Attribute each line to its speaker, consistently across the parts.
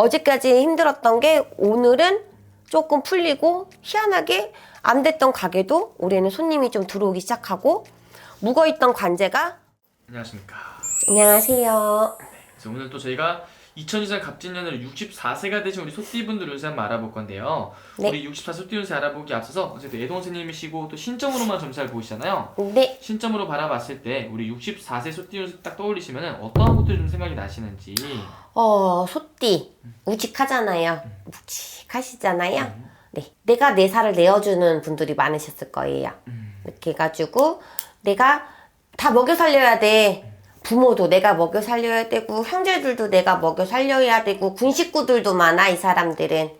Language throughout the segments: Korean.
Speaker 1: 어제까지 힘들었던 게 오늘은 조금 풀리고 희한하게 안 됐던 가게도 올해는 손님이 좀 들어오기 시작하고 묵어있던 관제가
Speaker 2: 안녕하십니까.
Speaker 1: 안녕하세요.
Speaker 2: 그래서 오늘 또 저희가 2024년 갑진년으로 64세가 되신 우리 소띠분들 운세 한번 알아볼 건데요.
Speaker 1: 네.
Speaker 2: 우리 64 소띠 운세 알아보기 앞서서 어쨌든 애동 선생님이시고 또 신점으로만 점수를 보시잖아요.
Speaker 1: 네.
Speaker 2: 신점으로 바라봤을 때 우리 64세 소띠 운세 딱 떠올리시면 어떠한 것들이 좀 생각이 나시는지.
Speaker 1: 소띠 우직하잖아요. 묵직하시잖아요. 네. 내가 내 살을 내어주는 분들이 많으셨을 거예요. 이렇게 해가지고 내가 다 먹여 살려야 돼. 부모도 내가 먹여 살려야 되고 형제들도 내가 먹여 살려야 되고 군 식구들도 많아. 이 사람들은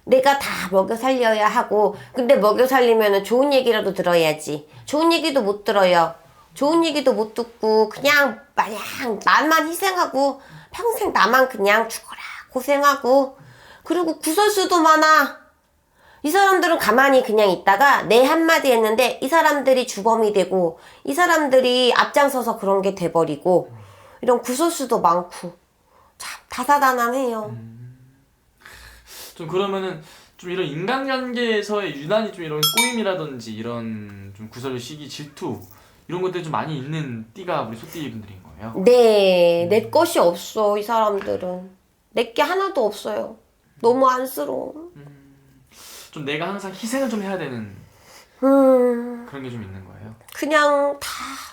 Speaker 1: 내가 다 먹여 살려야 하고, 근데 먹여 살리면은 좋은 얘기라도 들어야지. 좋은 얘기도 못 들어요. 좋은 얘기도 못 듣고 그냥 마냥 나만 희생하고 평생 나만 그냥 죽어라 고생하고, 그리고 구설수도 많아. 이 사람들은 가만히 그냥 있다가 내 한마디 했는데 이 사람들이 주범이 되고 이 사람들이 앞장서서 그런 게 돼버리고, 이런 구설수도 많고 참 다사다난해요.
Speaker 2: 좀 그러면은 좀 이런 인간관계에서의 유난히 좀 이런 꼬임이라든지 이런 좀 구설, 시기, 질투 이런 것들이 좀 많이 있는 띠가 우리 소띠 분들인 거예요.
Speaker 1: 네, 내 것이 없어. 이 사람들은 내 게 하나도 없어요. 너무 안쓰러워.
Speaker 2: 좀 내가 항상 희생을 좀 해야 되는
Speaker 1: 음,
Speaker 2: 그런 게 좀 있는 거예요.
Speaker 1: 그냥 다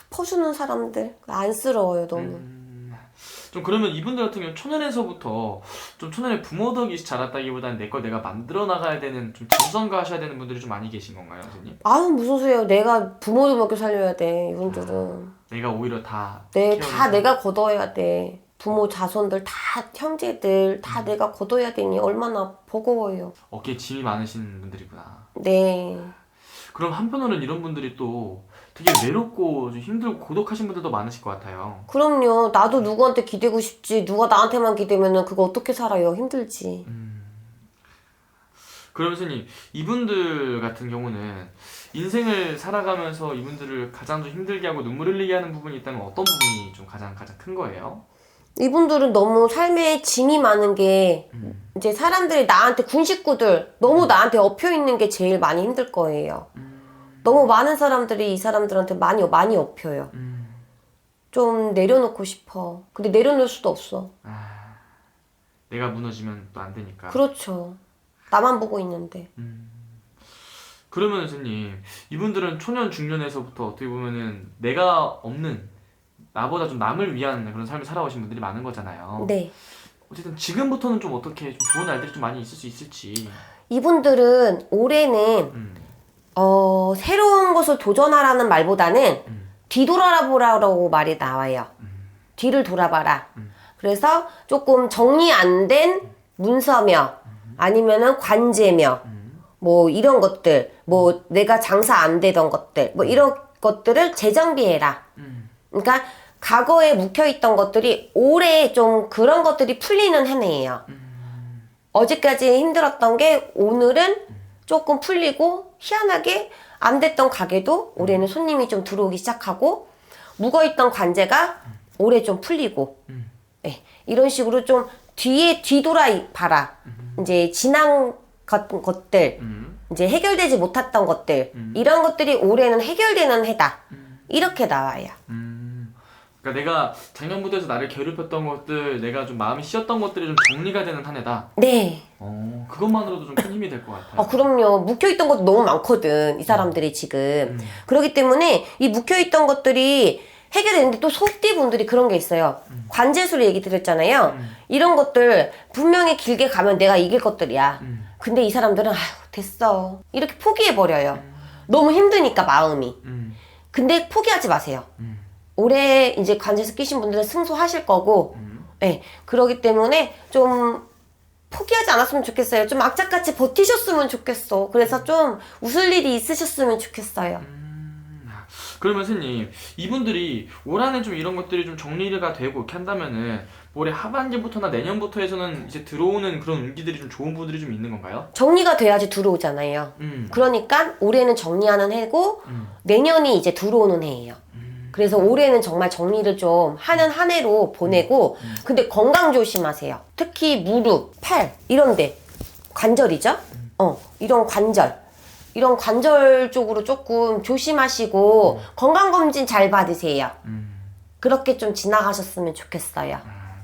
Speaker 1: 퍼주는 사람들 안쓰러워요 너무.
Speaker 2: 좀 그러면 이분들 같은 경우 초년에서부터 좀 초년에 부모 덕이 자랐다기보다는 내 걸 내가 만들어 나가야 되는 좀 자수성가 하셔야 되는 분들이 좀 많이 계신 건가요, 선생님?
Speaker 1: 아유 무슨 소리예요. 내가 부모도 먹여 살려야 돼. 이분들은
Speaker 2: 내가 오히려 다
Speaker 1: 다 내가 걷어야 돼. 부모 자손들 다 형제들 다 내가 걷어야 되니 얼마나 버거워요.
Speaker 2: 어깨에 짐이 많으신 분들이구나.
Speaker 1: 네.
Speaker 2: 그럼 한편으로는 이런 분들이 또 되게 외롭고 좀 힘들고 고독하신 분들도 많으실 것 같아요.
Speaker 1: 그럼요. 나도 누구한테 기대고 싶지. 누가 나한테만 기대면은 그거 어떻게 살아요. 힘들지.
Speaker 2: 그러면 선생님, 이분들 같은 경우는 인생을 살아가면서 이분들을 가장 좀 힘들게 하고 눈물 흘리게 하는 부분이 있다면 어떤 부분이 좀 가장 큰 거예요?
Speaker 1: 이분들은 너무 삶에 짐이 많은 게 이제 사람들이 나한테 군 식구들 너무 나한테 엎여 있는 게 제일 많이 힘들 거예요. 너무 많은 사람들이 이 사람들한테 많이 엎여요. 좀 내려놓고 싶어. 근데 내려놓을 수도 없어.
Speaker 2: 내가 무너지면 또 안 되니까.
Speaker 1: 그렇죠. 나만 보고 있는데.
Speaker 2: 그러면 선생님, 이분들은 초년 중년에서부터 어떻게 보면은 내가 없는 나보다 좀 남을 위한 그런 삶을 살아오신 분들이 많은 거잖아요.
Speaker 1: 네.
Speaker 2: 어쨌든 지금부터는 좀 어떻게 좀 좋은 날들이 좀 많이 있을 수 있을지.
Speaker 1: 이분들은 올해는 새로운 것을 도전하라는 말보다는 뒤돌아보라고 말이 나와요. 뒤를 돌아봐라. 그래서 조금 정리 안 된 문서며 아니면은 관제며 뭐 이런 것들, 뭐 내가 장사 안 되던 것들, 뭐 이런 것들을 재정비해라. 그러니까 과거에 묵혀있던 것들이 올해 좀 그런 것들이 풀리는 한 해예요. 어제까지 힘들었던 게 오늘은 조금 풀리고 희한하게 안 됐던 가게도 올해는 손님이 좀 들어오기 시작하고 묵어있던 관제가 올해 좀 풀리고 네, 이런 식으로 좀 뒤돌아 봐라. 이제 지난 것들 이제 해결되지 못했던 것들 이런 것들이 올해는 해결되는 해다. 이렇게 나와요.
Speaker 2: 그러니까 내가 작년부터 해서 나를 괴롭혔던 것들, 내가 좀 마음이 씌었던 것들이 좀 정리가 되는 한 해다.
Speaker 1: 네.
Speaker 2: 그것만으로도 좀 큰 힘이 될 것 같아요.
Speaker 1: 그럼요. 묵혀있던 것도 너무 많거든. 이 사람들이 지금. 그렇기 때문에 이 묵혀있던 것들이 해결되는데 또 소띠 분들이 그런 게 있어요. 관제술 얘기 드렸잖아요. 이런 것들 분명히 길게 가면 내가 이길 것들이야. 근데 이 사람들은 아휴 됐어. 이렇게 포기해버려요. 너무 힘드니까 마음이. 근데 포기하지 마세요. 올해 이제 관제술 끼신 분들은 승소하실 거고, 네, 그러기 때문에 좀 포기하지 않았으면 좋겠어요. 좀 악착같이 버티셨으면 좋겠어. 그래서 좀 웃을 일이 있으셨으면 좋겠어요.
Speaker 2: 그러면 선생님, 이분들이 올 한해 좀 이런 것들이 좀 정리가 되고 이렇게 한다면은 올해 하반기부터나 내년부터에서는 이제 들어오는 그런 운기들이 좀 좋은 분들이 좀 있는 건가요?
Speaker 1: 정리가 돼야지 들어오잖아요. 그러니까 올해는 정리하는 해고 내년이 이제 들어오는 해예요. 그래서 올해는 정말 정리를 좀 하는 한 해로 보내고 근데 건강 조심하세요. 특히 무릎, 팔 이런데 관절이죠? 이런 관절 쪽으로 조금 조심하시고 건강검진 잘 받으세요. 그렇게 좀 지나가셨으면 좋겠어요.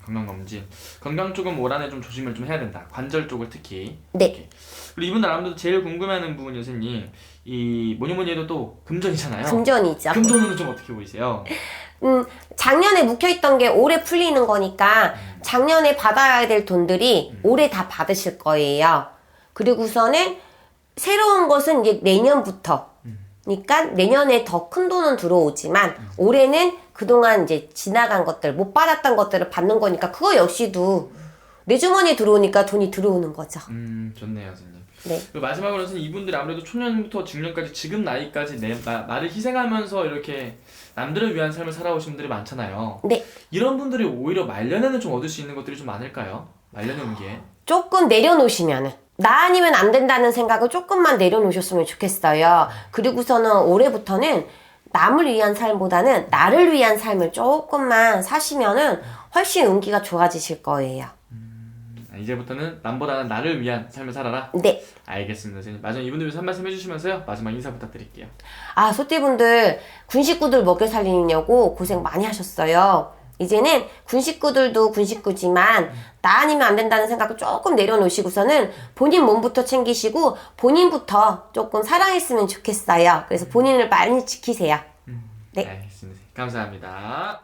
Speaker 2: 건강검진. 건강 쪽은 올 한해 좀 조심을 좀 해야 된다. 관절 쪽을 특히.
Speaker 1: 네.
Speaker 2: 이렇게. 그리고 이분들 아무래도 제일 궁금해하는 부분이 선생님, 이 뭐니 해도 또 금전이잖아요.
Speaker 1: 금전이죠.
Speaker 2: 금전운은 좀 어떻게 보이세요?
Speaker 1: 작년에 묵혀있던 게 올해 풀리는 거니까 작년에 받아야 될 돈들이 올해 다 받으실 거예요. 그리고서는 새로운 것은 이제 내년부터. 그러니까 내년에 더 큰 돈은 들어오지만 올해는 그동안 이제 지나간 것들, 못 받았던 것들을 받는 거니까 그거 역시도 내 주머니에 들어오니까 돈이 들어오는 거죠.
Speaker 2: 좋네요, 선생님.
Speaker 1: 네.
Speaker 2: 그리고 마지막으로 선생님, 이분들이 아무래도 초년부터 중년까지 지금 나이까지 나를 희생하면서 이렇게 남들을 위한 삶을 살아오신 분들이 많잖아요.
Speaker 1: 네.
Speaker 2: 이런 분들이 오히려 말년에는 좀 얻을 수 있는 것들이 좀 많을까요? 말년에 온 게.
Speaker 1: 조금 내려놓으시면은 나 아니면 안 된다는 생각을 조금만 내려놓으셨으면 좋겠어요. 그리고서는 올해부터는 남을 위한 삶보다는 나를 위한 삶을 조금만 사시면은 훨씬 운기가 좋아지실 거예요.
Speaker 2: 이제부터는 남보다는 나를 위한 삶을 살아라?
Speaker 1: 네.
Speaker 2: 알겠습니다, 선생님. 마지막 이분들 위해서 한 말씀 해주시면서요, 마지막 인사 부탁드릴게요.
Speaker 1: 소띠분들 군 식구들 먹여 살리려고 고생 많이 하셨어요. 이제는 군 식구들도 군 식구지만 나 아니면 안 된다는 생각을 조금 내려놓으시고서는 본인 몸부터 챙기시고 본인부터 조금 사랑했으면 좋겠어요. 그래서 본인을 많이 지키세요. 네.
Speaker 2: 알겠습니다. 감사합니다.